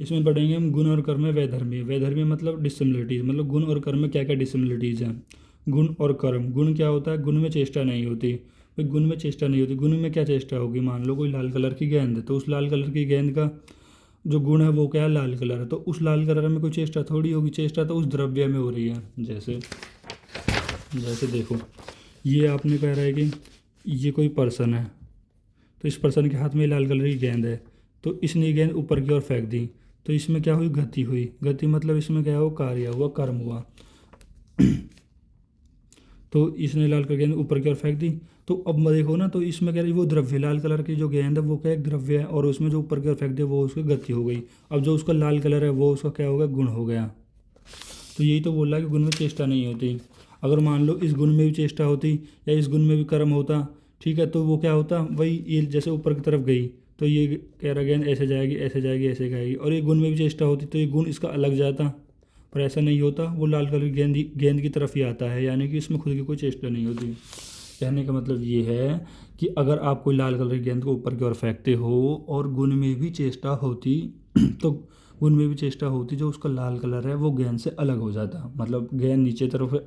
इसमें पढ़ेंगे हम गुण और कर्म में वैधर्म्य। वैधर्म्य मतलब डिसिमिलरिटीज, मतलब गुण और कर्म में क्या क्या डिसिमिलरिटीज हैं। गुण और कर्म, गुण क्या होता है, गुण में चेष्टा नहीं होती। भाई गुण में चेष्टा नहीं होती, गुण में क्या चेष्टा होगी। मान लो कोई लाल कलर की गेंद है, तो उस लाल कलर की गेंद का जो गुण है वो क्या है, लाल कलर है, तो उस लाल कलर में कोई चेष्टा थोड़ी होगी। चेष्टा तो उस द्रव्य में हो रही है। जैसे जैसे देखो, ये आपने कह रहा है कि ये कोई पर्सन है, तो इस पर्सन के हाथ में लाल कलर की गेंद है, तो इसने ये गेंद ऊपर की ओर फेंक दी, तो इसमें क्या हुई, गति हुई। गति मतलब इसमें क्या हुआ, कार्य हुआ, कर्म हुआ। तो इसने लाल कलर की गेंद ऊपर की ओर फेंक दी। तो अब मैं देखो ना, तो इसमें क्या है, वो द्रव्य, लाल कलर की जो गेंद है वो क्या एक द्रव्य है, और उसमें जो ऊपर की ओर फेंक दिया वो उसकी गति हो गई। अब जो उसका लाल कलर है वो उसका क्या हो गया, गुण हो गया। तो यही तो बोल रहा है कि गुण में चेष्टा नहीं होती। अगर मान लो इस गुण में भी चेष्टा होती या इस गुण में भी कर्म होता, ठीक है, तो वो क्या होता, वही ये जैसे ऊपर की तरफ गई, तो ये कह रहा गेंद ऐसे जाएगी, ऐसे जाएगी, ऐसे जाएगी, और ये गुण में भी चेष्टा होती तो ये गुण इसका अलग जाता। पर ऐसा नहीं होता, वो लाल कलर की गेंद की तरफ ही आता है, यानी कि इसमें खुद की कोई चेष्टा नहीं होती। कहने का मतलब ये है कि अगर आप कोई लाल कलर की गेंद को ऊपर की ओर फेंकते हो और गुण में भी चेष्टा होती तो गुण में भी चेष्टा होती, जो उसका लाल कलर है वो गेंद से अलग हो जाता, मतलब गेंद नीचे तरफ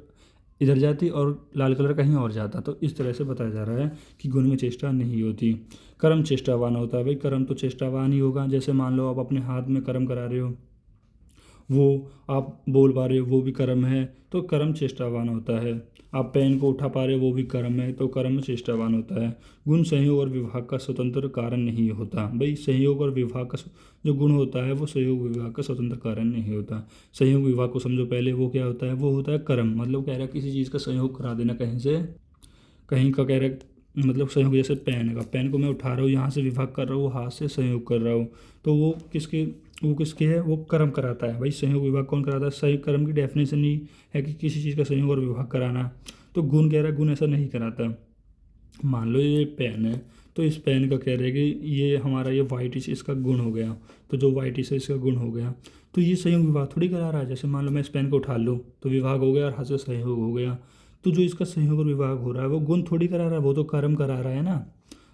इधर जाती और लाल कलर कहीं और जाता। तो इस तरह से बताया जा रहा है कि गुण में चेष्टा नहीं होती। कर्म चेष्टावान होता है। भाई कर्म तो चेष्टावान ही होगा। जैसे मान लो आप अपने हाथ में कर्म करा रहे हो, वो आप बोल पा रहे हो, वो भी कर्म है, तो कर्म चेष्टावान होता है। आप पेन को उठा पा रहे हो, वो भी कर्म है, तो कर्म चेष्टावान होता है। गुण संयोग और विभाग का स्वतंत्र कारण नहीं होता। भाई संयोग और विभाग का जो गुण होता है वो संयोग विभाग का स्वतंत्र कारण नहीं होता। संयोग विभाग को समझो पहले, वो क्या होता है, वो होता है कर्म। मतलब कह रहा है किसी चीज़ का संयोग करा देना कहीं से, कहीं का कह रहा है, मतलब संयोग, जैसे पेन को मैं उठा रहा हूँ, यहाँ से विभाग कर रहा हूँ, हाथ से संयोग कर रहा हूँ, तो वो किसके है, वो कर्म कराता है। भाई संयोग विभाग कौन कराता है, सही कर्म की डेफिनेशन ही है कि किसी चीज़ का संयोग और विभाग कराना। तो गुण कह रहा है, गुण ऐसा नहीं कराता। मान लो ये पेन है, तो इस पेन का कह रहे हैं कि ये हमारा ये वाइट इस इसका गुण हो गया, तो जो वाइट इस इसका गुण हो गया, तो ये संयोग विभाग थोड़ी करा रहा है। जैसे मान लो मैं इस पेन को उठा लूँ तो विभाग हो गया और हाथ से संयोग हो गया, तो जो इसका संयोग और विभाग हो रहा है वो गुण थोड़ी करा रहा है, वो तो कर्म करा रहा है ना।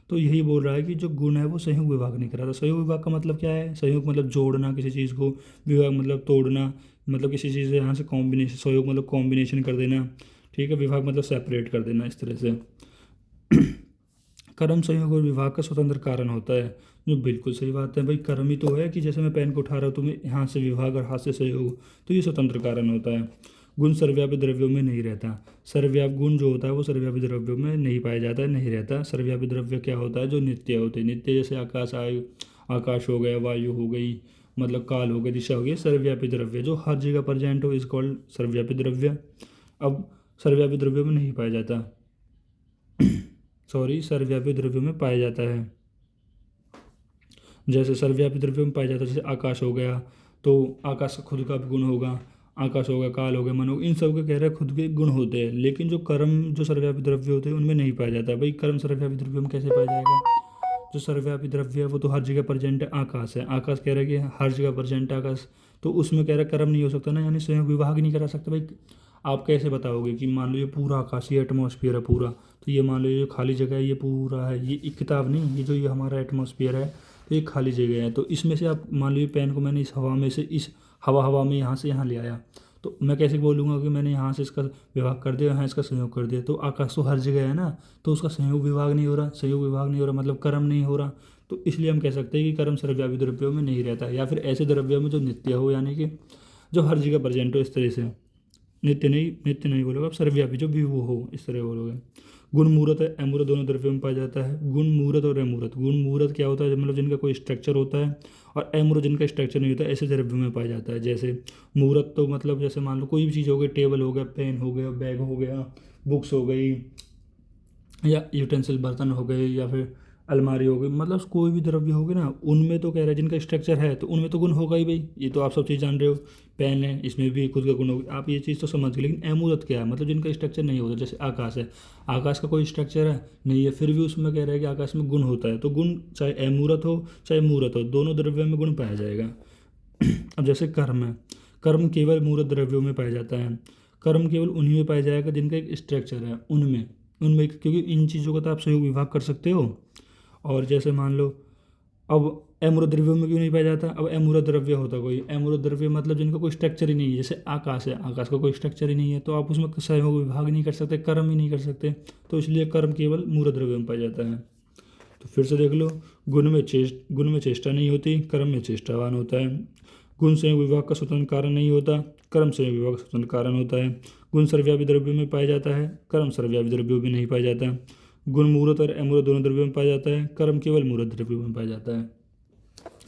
तो यही बोल रहा है कि जो गुण है वो संयोग विभाग नहीं करा रहा। संयोग विभाग का मतलब क्या है, संयोग मतलब जोड़ना किसी चीज़ को, विभाग मतलब तोड़ना, मतलब किसी चीज़ से यहाँ से कॉम्बिनेशन, संयोग मतलब कॉम्बिनेशन कर देना, ठीक है, विभाग मतलब सेपरेट कर देना, इस तरह से। कर्म संयोग और विभाग का स्वतंत्र कारण होता है, जो बिल्कुल सही बात है। भाई कर्म ही तो है कि जैसे मैं पेन को उठा रहा हूँ तो मैं यहाँ से विभाग और हाथ से सहयोग, तो ये स्वतंत्र कारण होता है। गुण सर्वव्यापी द्रव्यों में नहीं रहता। सर्वव्यापी गुण जो होता है वो सर्वव्यापी द्रव्यों में नहीं पाया जाता है, नहीं रहता। सर्वव्यापी द्रव्य क्या होता है, जो नित्य होते हैं, नित्य, जैसे आकाश, आयु, आकाश हो गया, वायु हो गई, मतलब काल हो गया, दिशा हो गई, सर्वव्यापी द्रव्य जो हर जगह प्रेजेंट हो, इज कॉल्ड सर्वव्यापी द्रव्य। अब सर्वव्यापी द्रव्यों में नहीं पाया जाता, सॉरी, सर्वव्यापी द्रव्यों में पाया जाता है। जैसे सर्वव्यापी द्रव्यों में पाया जाता है, जैसे आकाश हो गया, तो आकाश का खुद का भी गुण होगा, आकाश हो गया, काल हो गया, मन हो गया, इन सब के कह रहे हैं खुद के गुण होते हैं। लेकिन जो कर्म, जो सर्वव्यापी द्रव्य होते हैं उनमें नहीं पाया जाता। भाई कर्म सर्वव्यापी द्रव्यों में कैसे पाया जाएगा, जो सर्वव्यापी द्रव्य है वो तो हर जगह प्रेजेंट है। आकाश है, आकाश कह रहा है कि हर जगह प्रेजेंट है आकाश, तो उसमें कह रहा है कर्म नहीं हो सकता ना, यानी स्वयं विभाग नहीं करा सकता। भाई आप कैसे बताओगे कि मान लो ये पूरा आकाश, ये एटमॉस्फेयर है पूरा, तो ये मान लो ये खाली जगह है, ये पूरा है, ये एक किताब नहीं, ये जो ये हमारा एटमॉस्फेयर है, तो ये खाली जगह है, तो इसमें से आप मान लो ये पेन को मैंने इस हवा में से, इस हवा में यहाँ से यहाँ ले आया, तो मैं कैसे बोलूँगा कि मैंने यहाँ से इसका विभाग कर दिया, यहाँ इसका संयोग कर दिया। तो आकाश तो हर जगह है ना, तो उसका संयोग विभाग नहीं हो रहा, संयोग विभाग नहीं हो रहा मतलब कर्म नहीं हो रहा। तो इसलिए हम कह सकते हैं कि कर्म सर्वव्यापी द्रव्यों में नहीं रहता, या फिर ऐसे द्रव्यों में जो नित्य हो, यानी कि जो हर जगह प्रेजेंट हो, इस तरह से। नित्य नहीं बोलोगे आप, सर्वव्यापी जो भी वो हो, इस तरह बोलोगे। गुण मूर्त है अमूर्त दोनों द्रव्यों में पाया जाता है। गुण मूर्त और अमूर्त, गुण मूर्त क्या होता है, मतलब जिनका कोई स्ट्रक्चर होता है, और अमूर्त जिनका स्ट्रक्चर नहीं होता, ऐसे द्रव्यों में पाया जाता है। जैसे मूर्त तो मतलब जैसे मान लो कोई भी चीज़ हो गई, टेबल हो गया, पेन हो गया, बैग हो गया, बुक्स हो गई, या यूटेंसिल बर्तन हो गए, या फिर अलमारी हो गई, मतलब कोई भी द्रव्य होगी ना, उनमें तो कह रहा है जिनका स्ट्रक्चर है तो उनमें तो गुण होगा ही। भाई ये तो आप सब चीज़ जान रहे हो, पेन है इसमें भी खुद का गुण होगा, आप ये चीज़ तो समझ गए। लेकिन अमूर्त क्या है, मतलब जिनका स्ट्रक्चर नहीं होता, जैसे आकाश है, आकाश का कोई स्ट्रक्चर है नहीं है, फिर भी उसमें कह रहा है कि आकाश में गुण होता है, तो गुण चाहे अमूर्त हो चाहे मूर्त हो, दोनों द्रव्यों में गुण पाया जाएगा। अब जैसे कर्म है, कर्म केवल मूर्त द्रव्यों में पाया जाता है। कर्म केवल उन्हीं में पाया जाएगा जिनका एक स्ट्रक्चर है, उनमें उनमें क्योंकि इन चीज़ों का तो आप सहयोग विभाग कर सकते हो। और जैसे मान लो, अब अमूर्त द्रव्यों में क्यों नहीं पाया जाता? अब अमूर्त द्रव्य होता कोई, अमूर्त द्रव्य मतलब जिनका कोई स्ट्रक्चर ही नहीं है, जैसे आकाश है, आकाश का कोई स्ट्रक्चर ही नहीं है, तो आप उसमें सहयोग विभाग नहीं कर सकते, कर्म ही नहीं कर सकते, तो इसलिए कर्म केवल मूर्त द्रव्य में पाया जाता है। तो फिर से देख लो, गुण में चेष्टा नहीं होती, कर्म में चेष्टावान होता है। गुण से विभाग का स्वतंत्र कारण नहीं होता, कर्म से विभाग का स्वतंत्र कारण होता है। गुण सर्वव्यापी द्रव्यों में पाया जाता है, कर्म सर्वव्यापी द्रव्यों में नहीं पाया जाता। गुण मूर्त और अमूर्त दोनों द्रव्यों में पाया जाता है, कर्म केवल मूर्त द्रव्यों में पाया जाता है।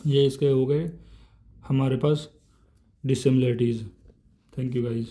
ये इसके हो गए हमारे पास डिसिमिलरिटीज़। Thank you guys.